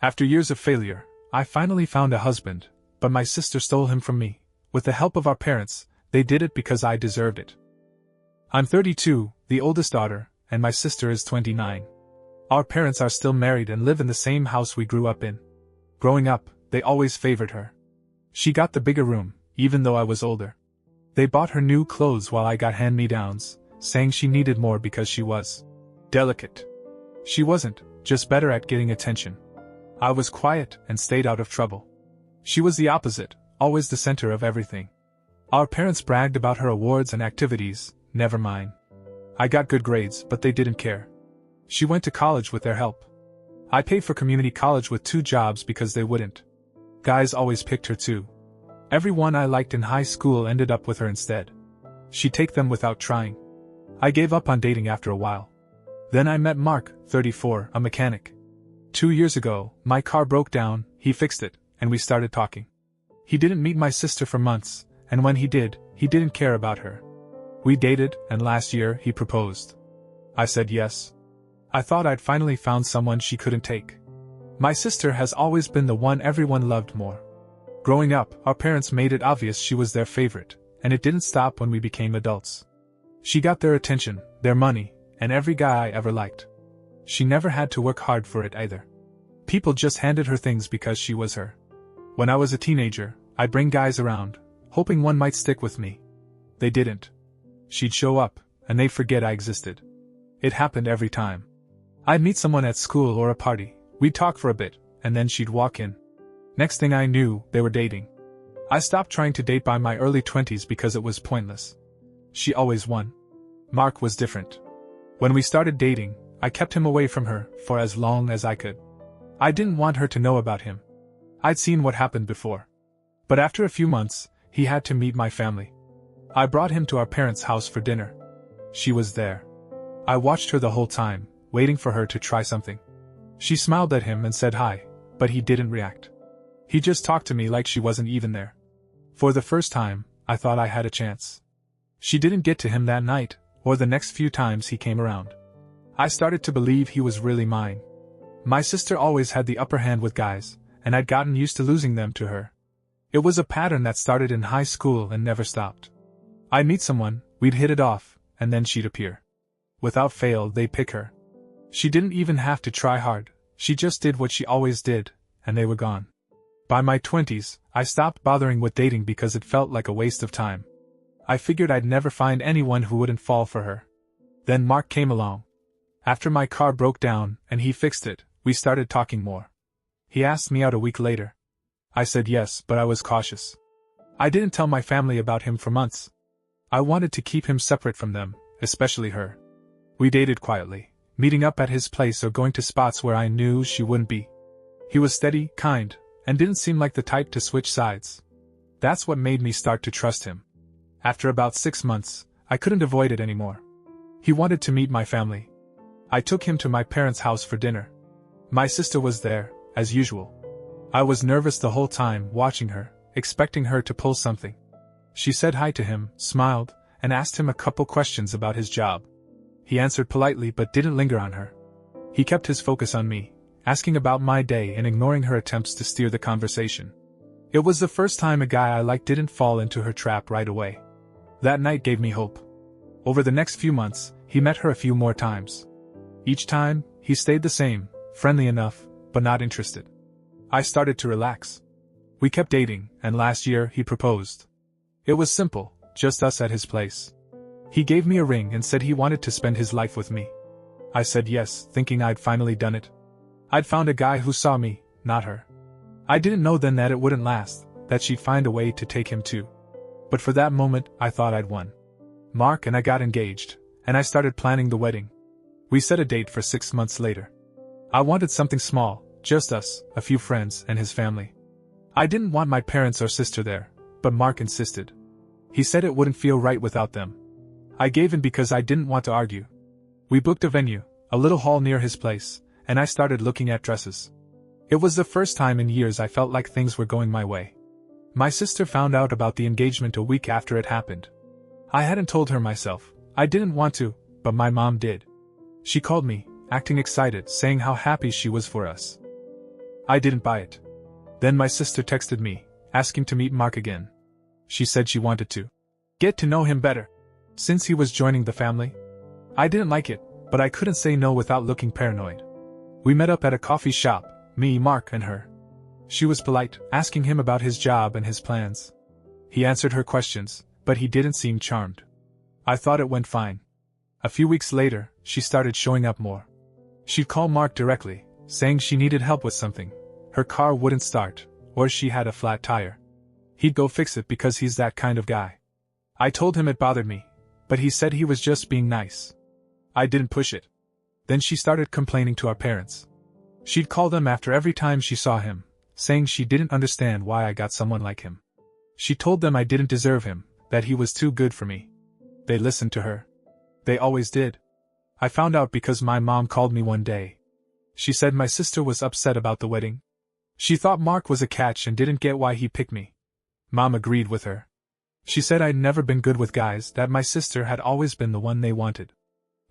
After years of failure, I finally found a husband, but my sister stole him from me. With the help of our parents, they did it because I deserved it. I'm 32, the oldest daughter, and my sister is 29. Our parents are still married and live in the same house we grew up in. Growing up, they always favored her. She got the bigger room, even though I was older. They bought her new clothes while I got hand-me-downs, saying she needed more because she was delicate. She wasn't, just better at getting attention. I was quiet and stayed out of trouble. She was the opposite, always the center of everything. Our parents bragged about her awards and activities, never mine. I got good grades, but they didn't care. She went to college with their help. I paid for community college with 2 jobs because they wouldn't. Guys always picked her too. Everyone I liked in high school ended up with her instead. She'd take them without trying. I gave up on dating after a while. Then I met Mark, 34, a mechanic. 2 years ago, my car broke down, he fixed it, and we started talking. He didn't meet my sister for months, and when he did, he didn't care about her. We dated, and last year, he proposed. I said yes. I thought I'd finally found someone she couldn't take. My sister has always been the one everyone loved more. Growing up, our parents made it obvious she was their favorite, and it didn't stop when we became adults. She got their attention, their money, and every guy I ever liked. She never had to work hard for it either. People just handed her things because she was her. When I was a teenager, I'd bring guys around, hoping one might stick with me. They didn't. She'd show up, and they'd forget I existed. It happened every time. I'd meet someone at school or a party, we'd talk for a bit, and then she'd walk in. Next thing I knew, they were dating. I stopped trying to date by my early 20s because it was pointless. She always won. Mark was different. When we started dating, I kept him away from her for as long as I could. I didn't want her to know about him. I'd seen what happened before. But after a few months, he had to meet my family. I brought him to our parents' house for dinner. She was there. I watched her the whole time, waiting for her to try something. She smiled at him and said hi, but he didn't react. He just talked to me like she wasn't even there. For the first time, I thought I had a chance. She didn't get to him that night, or the next few times he came around. I started to believe he was really mine. My sister always had the upper hand with guys, and I'd gotten used to losing them to her. It was a pattern that started in high school and never stopped. I'd meet someone, we'd hit it off, and then she'd appear. Without fail, they'd pick her. She didn't even have to try hard, she just did what she always did, and they were gone. By my 20s, I stopped bothering with dating because it felt like a waste of time. I figured I'd never find anyone who wouldn't fall for her. Then Mark came along. After my car broke down and he fixed it, we started talking more. He asked me out a week later. I said yes, but I was cautious. I didn't tell my family about him for months. I wanted to keep him separate from them, especially her. We dated quietly, meeting up at his place or going to spots where I knew she wouldn't be. He was steady, kind, and didn't seem like the type to switch sides. That's what made me start to trust him. After about 6 months, I couldn't avoid it anymore. He wanted to meet my family. I took him to my parents' house for dinner. My sister was there, as usual. I was nervous the whole time, watching her, expecting her to pull something. She said hi to him, smiled, and asked him a couple questions about his job. He answered politely but didn't linger on her. He kept his focus on me, asking about my day and ignoring her attempts to steer the conversation. It was the first time a guy I liked didn't fall into her trap right away. That night gave me hope. Over the next few months, he met her a few more times. Each time, he stayed the same, friendly enough, but not interested. I started to relax. We kept dating, and last year he proposed. It was simple, just us at his place. He gave me a ring and said he wanted to spend his life with me. I said yes, thinking I'd finally done it. I'd found a guy who saw me, not her. I didn't know then that it wouldn't last, that she'd find a way to take him too. But for that moment, I thought I'd won. Mark and I got engaged, and I started planning the wedding. We set a date for 6 months later. I wanted something small, just us, a few friends, and his family. I didn't want my parents or sister there, but Mark insisted. He said it wouldn't feel right without them. I gave in because I didn't want to argue. We booked a venue, a little hall near his place, and I started looking at dresses. It was the first time in years I felt like things were going my way. My sister found out about the engagement a week after it happened. I hadn't told her myself. I didn't want to, but my mom did. She called me, acting excited, saying how happy she was for us. I didn't buy it. Then my sister texted me, asking to meet Mark again. She said she wanted to get to know him better, since he was joining the family. I didn't like it, but I couldn't say no without looking paranoid. We met up at a coffee shop, me, Mark, and her. She was polite, asking him about his job and his plans. He answered her questions, but he didn't seem charmed. I thought it went fine. A few weeks later, she started showing up more. She'd call Mark directly, saying she needed help with something. Her car wouldn't start, or she had a flat tire. He'd go fix it because he's that kind of guy. I told him it bothered me, but he said he was just being nice. I didn't push it. Then she started complaining to our parents. She'd call them after every time she saw him, saying she didn't understand why I got someone like him. She told them I didn't deserve him, that he was too good for me. They listened to her. They always did. I found out because my mom called me one day. She said my sister was upset about the wedding. She thought Mark was a catch and didn't get why he picked me. Mom agreed with her. She said I'd never been good with guys, that my sister had always been the one they wanted.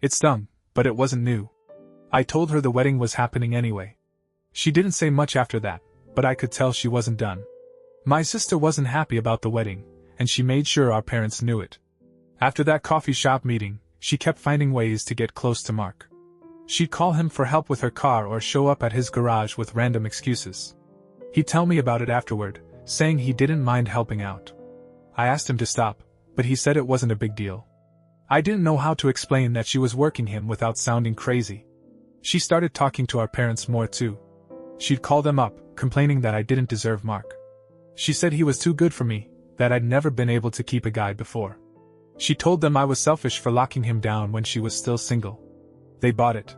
It stung, but it wasn't new. I told her the wedding was happening anyway. She didn't say much after that, but I could tell she wasn't done. My sister wasn't happy about the wedding, and she made sure our parents knew it. After that coffee shop meeting, she kept finding ways to get close to Mark. She'd call him for help with her car or show up at his garage with random excuses. He'd tell me about it afterward, saying he didn't mind helping out. I asked him to stop, but he said it wasn't a big deal. I didn't know how to explain that she was working him without sounding crazy. She started talking to our parents more too. She'd call them up, complaining that I didn't deserve Mark. She said he was too good for me, that I'd never been able to keep a guy before. She told them I was selfish for locking him down when she was still single. They bought it.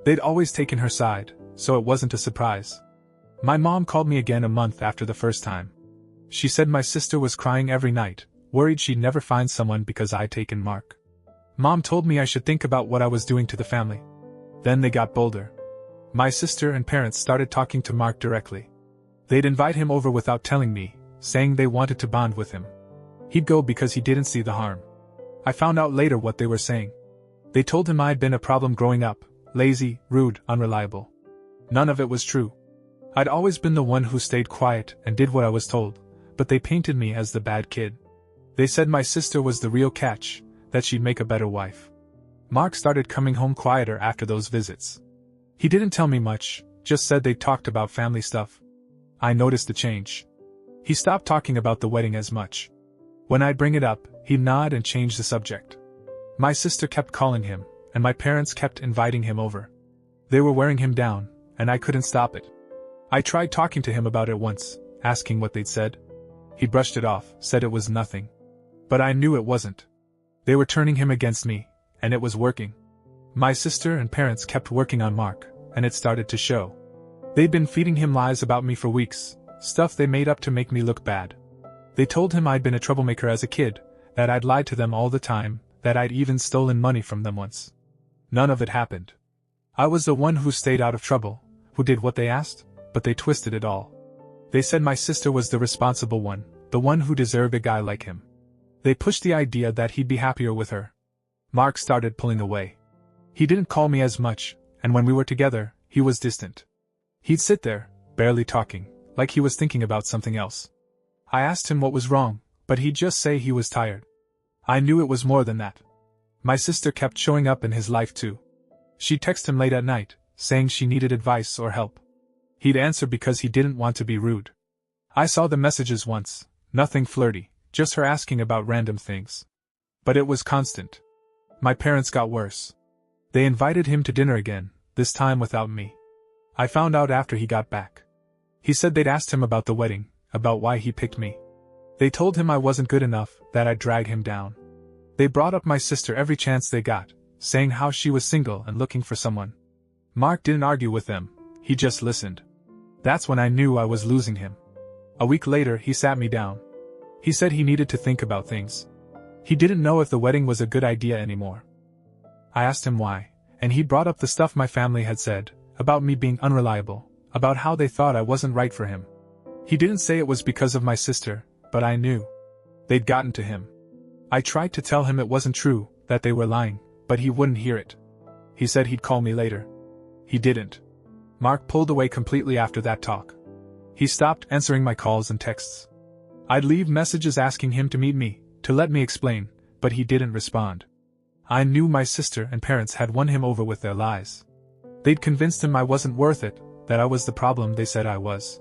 They'd always taken her side, so it wasn't a surprise. My mom called me again a month after the first time. She said my sister was crying every night, worried she'd never find someone because I'd taken Mark. Mom told me I should think about what I was doing to the family. Then they got bolder. My sister and parents started talking to Mark directly. They'd invite him over without telling me, saying they wanted to bond with him. He'd go because he didn't see the harm. I found out later what they were saying. They told him I'd been a problem growing up, lazy, rude, unreliable. None of it was true. I'd always been the one who stayed quiet and did what I was told, but they painted me as the bad kid. They said my sister was the real catch, that she'd make a better wife. Mark started coming home quieter after those visits. He didn't tell me much, just said they talked about family stuff. I noticed a change. He stopped talking about the wedding as much. When I'd bring it up, he'd nod and change the subject. My sister kept calling him, and my parents kept inviting him over. They were wearing him down, and I couldn't stop it. I tried talking to him about it once, asking what they'd said. He brushed it off, said it was nothing. But I knew it wasn't. They were turning him against me, and it was working. My sister and parents kept working on Mark, and it started to show. They'd been feeding him lies about me for weeks, stuff they made up to make me look bad. They told him I'd been a troublemaker as a kid, that I'd lied to them all the time, that I'd even stolen money from them once. None of it happened. I was the one who stayed out of trouble, who did what they asked, but they twisted it all. They said my sister was the responsible one, the one who deserved a guy like him. They pushed the idea that he'd be happier with her. Mark started pulling away. He didn't call me as much, and when we were together, he was distant. He'd sit there, barely talking, like he was thinking about something else. I asked him what was wrong, but he'd just say he was tired. I knew it was more than that. My sister kept showing up in his life too. She'd text him late at night, saying she needed advice or help. He'd answer because he didn't want to be rude. I saw the messages once, nothing flirty, just her asking about random things. But it was constant. My parents got worse. They invited him to dinner again, this time without me. I found out after he got back. He said they'd asked him about the wedding, about why he picked me. They told him I wasn't good enough, that I'd drag him down. They brought up my sister every chance they got, saying how she was single and looking for someone. Mark didn't argue with them, he just listened. That's when I knew I was losing him. A week later he sat me down. He said he needed to think about things. He didn't know if the wedding was a good idea anymore. I asked him why, and he brought up the stuff my family had said, about me being unreliable, about how they thought I wasn't right for him. He didn't say it was because of my sister, but I knew. They'd gotten to him. I tried to tell him it wasn't true, that they were lying, but he wouldn't hear it. He said he'd call me later. He didn't. Mark pulled away completely after that talk. He stopped answering my calls and texts. I'd leave messages asking him to meet me, to let me explain, but he didn't respond. I knew my sister and parents had won him over with their lies. They'd convinced him I wasn't worth it, that I was the problem they said I was.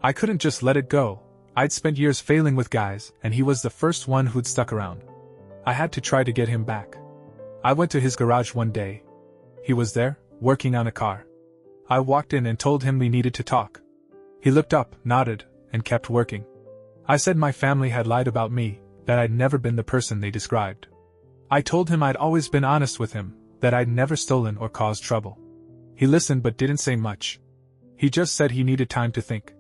I couldn't just let it go. I'd spent years failing with guys, and he was the first one who'd stuck around. I had to try to get him back. I went to his garage one day. He was there, working on a car. I walked in and told him we needed to talk. He looked up, nodded, and kept working. I said my family had lied about me, that I'd never been the person they described. I told him I'd always been honest with him, that I'd never stolen or caused trouble. He listened but didn't say much. He just said he needed time to think.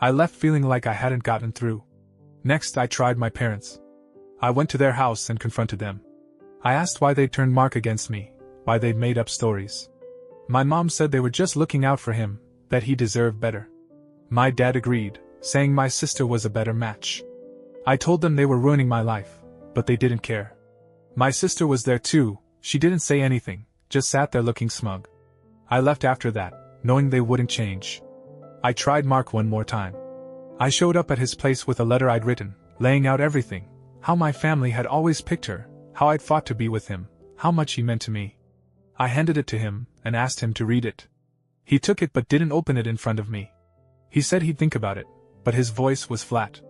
I left feeling like I hadn't gotten through. Next, I tried my parents. I went to their house and confronted them. I asked why they'd turned Mark against me, why they'd made up stories. My mom said they were just looking out for him, that he deserved better. My dad agreed, saying my sister was a better match. I told them they were ruining my life, but they didn't care. My sister was there too. She didn't say anything, just sat there looking smug. I left after that, knowing they wouldn't change. I tried Mark one more time. I showed up at his place with a letter I'd written, laying out everything, how my family had always picked her, how I'd fought to be with him, how much he meant to me. I handed it to him and asked him to read it. He took it but didn't open it in front of me. He said he'd think about it, but his voice was flat.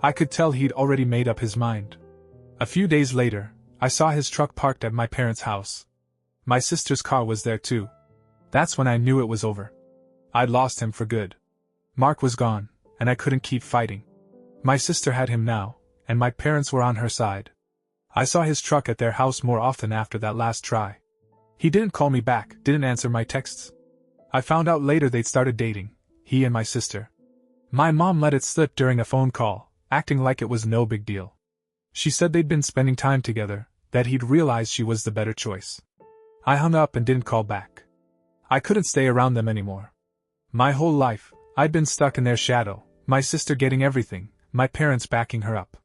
I could tell he'd already made up his mind. A few days later, I saw his truck parked at my parents' house. My sister's car was there too. That's when I knew it was over. I'd lost him for good. Mark was gone, and I couldn't keep fighting. My sister had him now, and my parents were on her side. I saw his truck at their house more often after that last try. He didn't call me back, didn't answer my texts. I found out later they'd started dating, he and my sister. My mom let it slip during a phone call, acting like it was no big deal. She said they'd been spending time together, that he'd realized she was the better choice. I hung up and didn't call back. I couldn't stay around them anymore. My whole life, I'd been stuck in their shadow, my sister getting everything, my parents backing her up.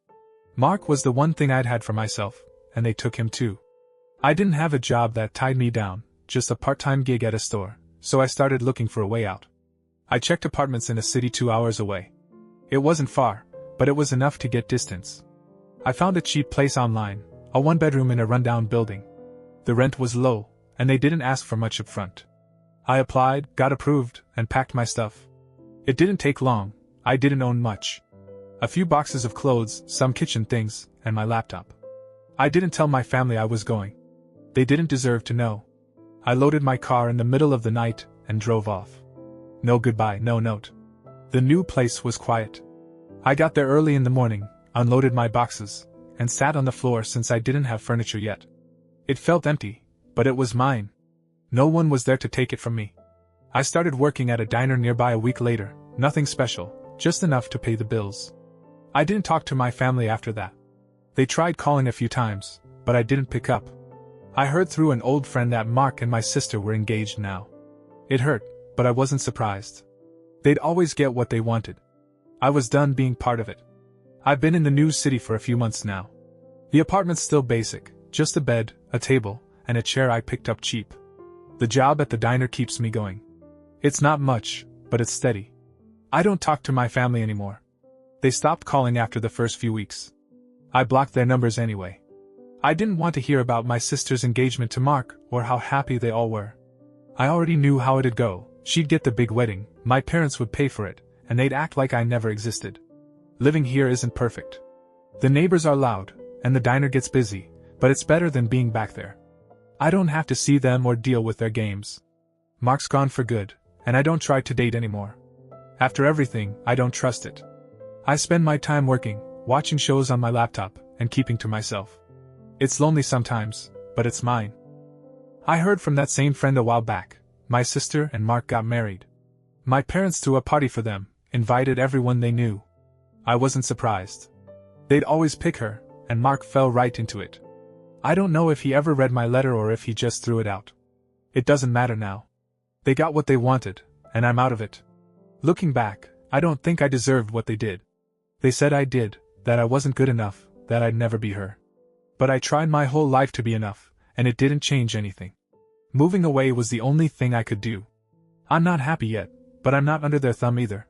Mark was the one thing I'd had for myself, and they took him too. I didn't have a job that tied me down, just a part-time gig at a store, so I started looking for a way out. I checked apartments in a city 2 hours away. It wasn't far, but it was enough to get distance. I found a cheap place online, a one-bedroom in a rundown building. The rent was low, and they didn't ask for much up front. I applied, got approved, and packed my stuff. It didn't take long. I didn't own much. A few boxes of clothes, some kitchen things, and my laptop. I didn't tell my family I was going. They didn't deserve to know. I loaded my car in the middle of the night and drove off. No goodbye, no note. The new place was quiet. I got there early in the morning, unloaded my boxes, and sat on the floor since I didn't have furniture yet. It felt empty, but it was mine. No one was there to take it from me. I started working at a diner nearby a week later, nothing special, just enough to pay the bills. I didn't talk to my family after that. They tried calling a few times, but I didn't pick up. I heard through an old friend that Mark and my sister were engaged now. It hurt, but I wasn't surprised. They'd always get what they wanted. I was done being part of it. I've been in the new city for a few months now. The apartment's still basic, just a bed, a table, and a chair I picked up cheap. The job at the diner keeps me going. It's not much, but it's steady. I don't talk to my family anymore. They stopped calling after the first few weeks. I blocked their numbers anyway. I didn't want to hear about my sister's engagement to Mark or how happy they all were. I already knew how it'd go. She'd get the big wedding, my parents would pay for it, and they'd act like I never existed. Living here isn't perfect. The neighbors are loud, and the diner gets busy, but it's better than being back there. I don't have to see them or deal with their games. Mark's gone for good, and I don't try to date anymore. After everything, I don't trust it. I spend my time working, watching shows on my laptop, and keeping to myself. It's lonely sometimes, but it's mine. I heard from that same friend a while back. My sister and Mark got married. My parents threw a party for them, invited everyone they knew. I wasn't surprised. They'd always pick her, and Mark fell right into it. I don't know if he ever read my letter or if he just threw it out. It doesn't matter now. They got what they wanted, and I'm out of it. Looking back, I don't think I deserved what they did. They said I did, that I wasn't good enough, that I'd never be her. But I tried my whole life to be enough, and it didn't change anything. Moving away was the only thing I could do. I'm not happy yet, but I'm not under their thumb either.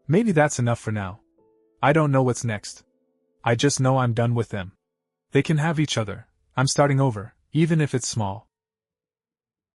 Maybe that's enough for now. I don't know what's next. I just know I'm done with them. They can have each other. I'm starting over, even if it's small.